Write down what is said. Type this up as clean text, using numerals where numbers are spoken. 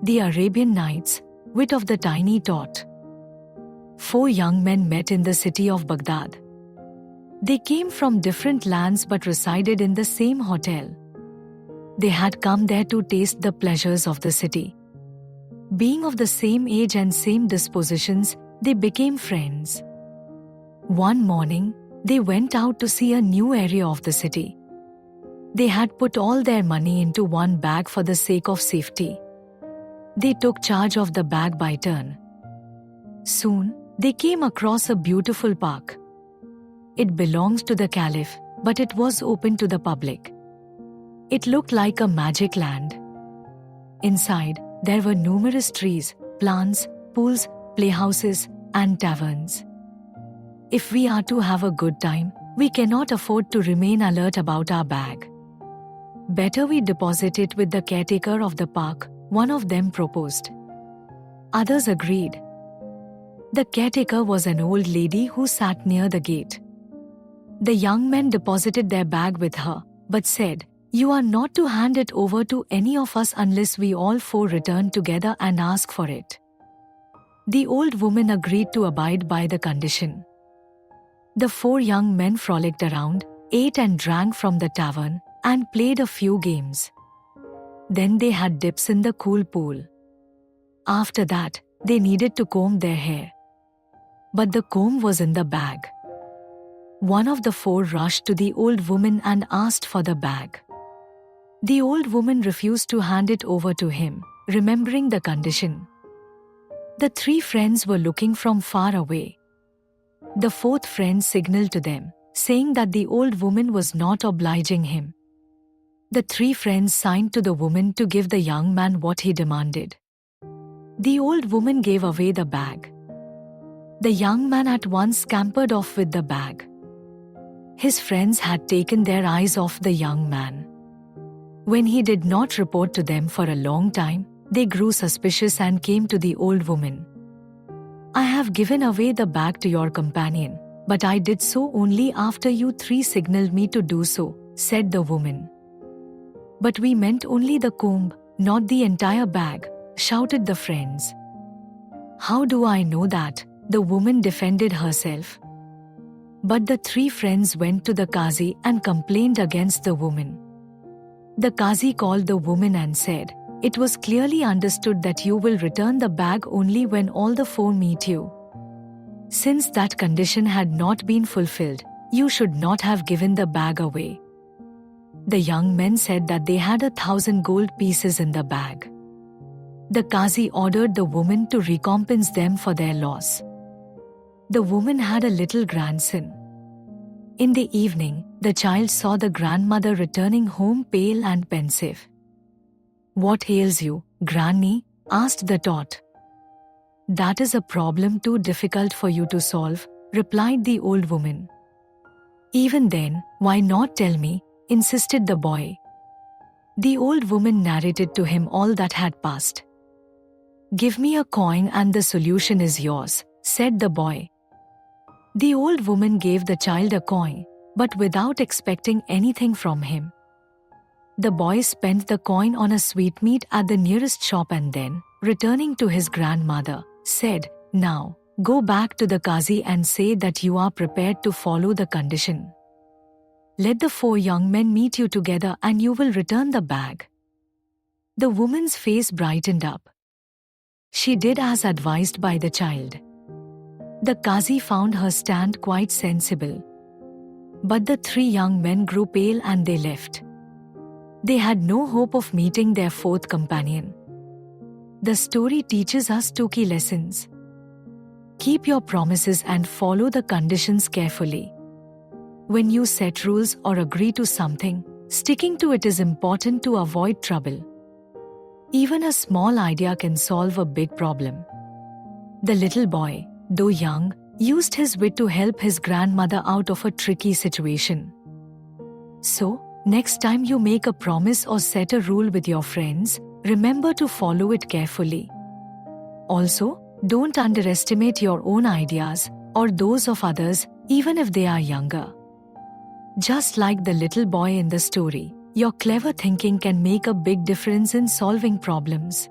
The Arabian Nights, wit of the Tiny Tot. 4 young men met in the city of Baghdad. They came from different lands but resided in the same hotel. They had come there to taste the pleasures of the city. Being of the same age and same dispositions, they became friends. One morning, they went out to see a new area of the city. They had put all their money into one bag for the sake of safety. They took charge of the bag by turn. Soon, they came across a beautiful park. It belonged to the Caliph, but it was open to the public. It looked like a magic land. Inside, there were numerous trees, plants, pools, playhouses, and taverns. If we are to have a good time, we cannot afford to remain alert about our bag. Better we deposit it with the caretaker of the park, one of them proposed. Others agreed. The caretaker was an old lady who sat near the gate. The young men deposited their bag with her, but said, "You are not to hand it over to any of us unless we all 4 return together and ask for it." The old woman agreed to abide by the condition. The 4 young men frolicked around, ate and drank from the tavern, and played a few games. Then they had dips in the cool pool. After that, they needed to comb their hair. But the comb was in the bag. One of the 4 rushed to the old woman and asked for the bag. The old woman refused to hand it over to him, remembering the condition. The 3 friends were looking from far away. The 4th friend signaled to them, saying that the old woman was not obliging him. The 3 friends signed to the woman to give the young man what he demanded. The old woman gave away the bag. The young man at once scampered off with the bag. His friends had taken their eyes off the young man. When he did not report to them for a long time, they grew suspicious and came to the old woman. "I have given away the bag to your companion, but I did so only after you 3 signaled me to do so," said the woman. "But we meant only the comb, not the entire bag," shouted the friends. "How do I know that?" the woman defended herself. But the 3 friends went to the Qazi and complained against the woman. The Qazi called the woman and said, "It was clearly understood that you will return the bag only when all the 4 meet you. Since that condition had not been fulfilled, you should not have given the bag away." The young men said that they had 1,000 gold pieces in the bag. The Qazi ordered the woman to recompense them for their loss. The woman had a little grandson. In the evening, the child saw the grandmother returning home pale and pensive. "What ails you, Granny?" asked the tot. "That is a problem too difficult for you to solve," replied the old woman. "Even then, why not tell me?" insisted the boy. The old woman narrated to him all that had passed. "Give me a coin and the solution is yours," said the boy. The old woman gave the child a coin, but without expecting anything from him. The boy spent the coin on a sweetmeat at the nearest shop and then, returning to his grandmother, said, "Now, go back to the Qazi and say that you are prepared to follow the condition. Let the 4 young men meet you together and you will return the bag." The woman's face brightened up. She did as advised by the child. The Qazi found her stand quite sensible. But the 3 young men grew pale and they left. They had no hope of meeting their 4th companion. The story teaches us 2 key lessons. Keep your promises and follow the conditions carefully. When you set rules or agree to something, sticking to it is important to avoid trouble. Even a small idea can solve a big problem. The little boy, though young, used his wit to help his grandmother out of a tricky situation. So, next time you make a promise or set a rule with your friends, remember to follow it carefully. Also, don't underestimate your own ideas or those of others, even if they are younger. Just like the little boy in the story, your clever thinking can make a big difference in solving problems.